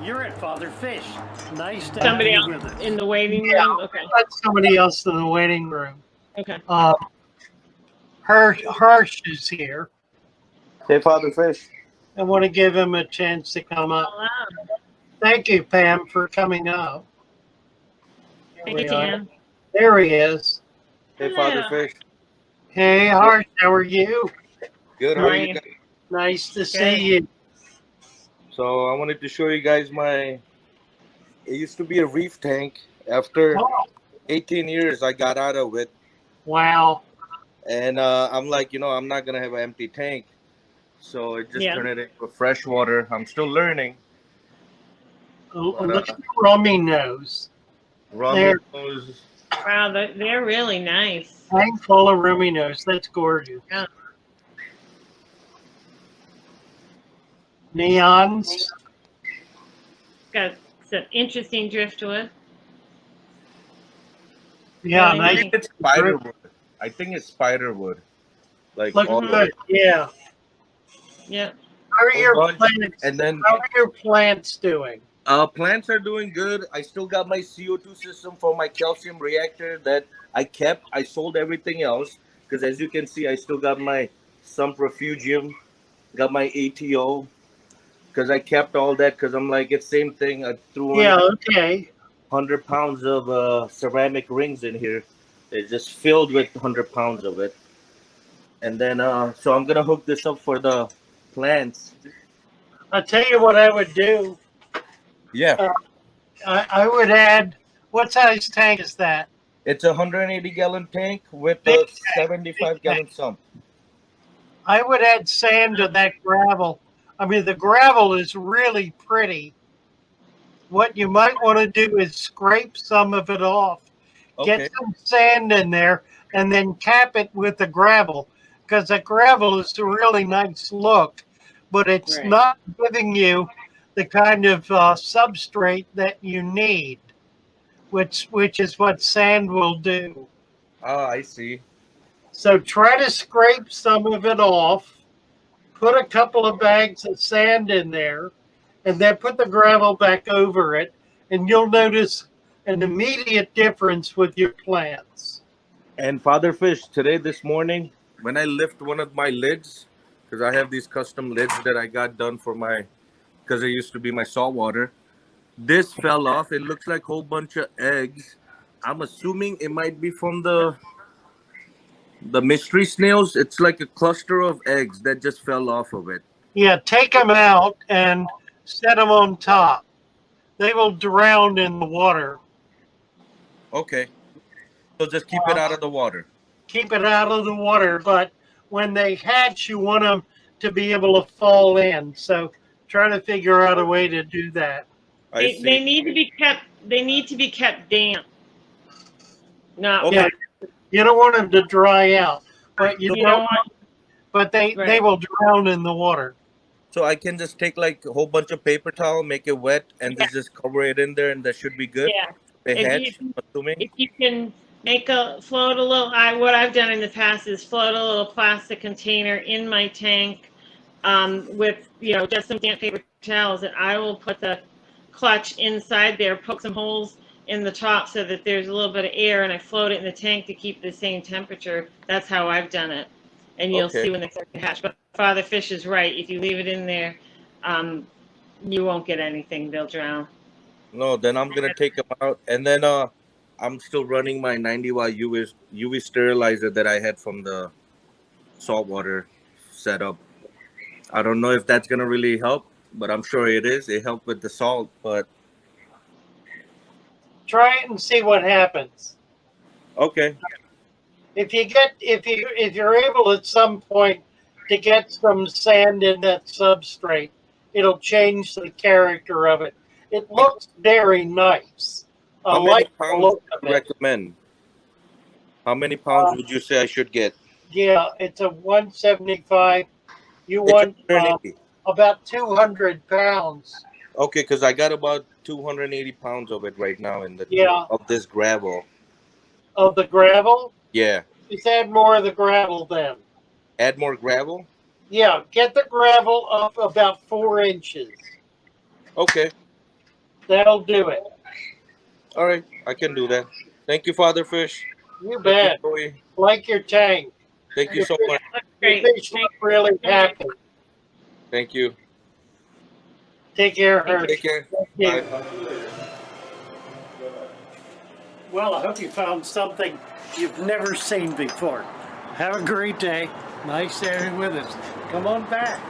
You're at Father Fish. Nice to Somebody have else you with us. in the waiting Yeah, room? Okay. that's somebody else in the waiting room. Okay. Hirsch is here. Hey, Father Fish. I want to give him a chance to come up. Hello. Thank you, Pam, for coming up. Here Thank we you, are. Dan. There he is. Hey, Father Hello. Fish. Hey, Hirsch, how are you? Good. How are you guys? Nice to Good. see you. So I wanted to show you guys my. It used to be a reef tank. After Oh, 18 years, I got out of it, wow. and I'm like, I'm not gonna have an empty tank, so I just Yeah. turned it into fresh water. I'm still learning, but Look at the rummy nose. Rami There. knows. Wow, they're really nice. Tank full of rummy nose. That's gorgeous. Yeah. Neons. Got some interesting driftwood. Yeah, Really nice. nice. It's spiderwood. I think it's spiderwood. Like Look all good. Yeah. Yep. How are your bunch. plants? And then How are your plants doing? plants are doing good. I still got my CO2 system for my calcium reactor that I kept. I sold everything else because, as you can see, I still got my sump refugium, got my ATO because I kept all that because I'm like, it's same thing. I threw Yeah, in okay. 100 pounds of ceramic rings in here. It's just filled with 100 pounds of it. And then, so I'm gonna hook this up for the plants. I'll tell you what I would do. Yeah, I would add, what size tank is that? it's a 180-gallon tank with Big a tank, big 75-gallon sump. I would add sand to that gravel. I mean, the gravel is really pretty. What you might want to do is scrape some of it off, Okay. get some sand in there, and then cap it with the gravel because the gravel is a really nice look, but it's Right. not giving you the kind of substrate that you need, which is what sand will do. Ah, I see. So try to scrape some of it off, put a couple of bags of sand in there, and then put the gravel back over it, and you'll notice an immediate difference with your plants. And Father Fish, today, this morning, when I lift one of my lids, because I have these custom lids that I got done for my, because it used to be my saltwater, this fell off. It looks like a whole bunch of eggs. I'm assuming it might be from the mystery snails. It's like a cluster of eggs that just fell off of it. Yeah, take them out and set them on top. They will drown in the water. Okay. So just keep it out of the water. Keep it out of the water, but when they hatch, you want them to be able to fall in. So try to figure out a way to do that. I They see. need to be kept. They need to be kept damp. Not Okay. Yeah, you don't want them to dry out, but you You don't. don't want. But they Right. will drown in the water. So I can just take like a whole bunch of paper towel, make it wet, and Yeah. just cover it in there, and that should be good. Yeah. They If hatch, you assuming. if you can make a float a little, what I've done in the past is float a little plastic container in my tank with just some damp paper towels, and I will put the clutch inside there, poke some holes in the top so that there's a little bit of air, and I float it in the tank to keep the same temperature. That's how I've done it, and you'll Okay. see when they start to hatch. But Father Fish is right. If you leave it in there, you won't get anything. They'll drown. No, then I'm gonna take them out, and then I'm still running my 90-watt UV sterilizer that I had from the saltwater setup. I don't know if that's gonna really help, but I'm sure it is. It helped with the salt, but Try it and see what happens. okay. If you're able at some point to get some sand in that substrate, it'll change the character of it. It looks very nice. I How many like the pounds look would of you it. recommend? How many pounds would you say I should get? Yeah, it's a 175. You It's want 180. about 200 pounds. Okay, because I got about 280 pounds of it right now in the Yeah, of this gravel. of the gravel. Yeah. Just add more of the gravel then. Add more gravel. Yeah, get the gravel up about 4 inches. Okay. That'll do it. All right. I can do that. Thank you, Father Fish. You Thank bet. you, Joey. Like your tank. Thank you so much. Your Great. fish look really happy. Thank you. Take care, Hersh. Take care. you. Bye. Well, I hope you found something you've never seen before. Have a great day. Nice having you with us. Come on back.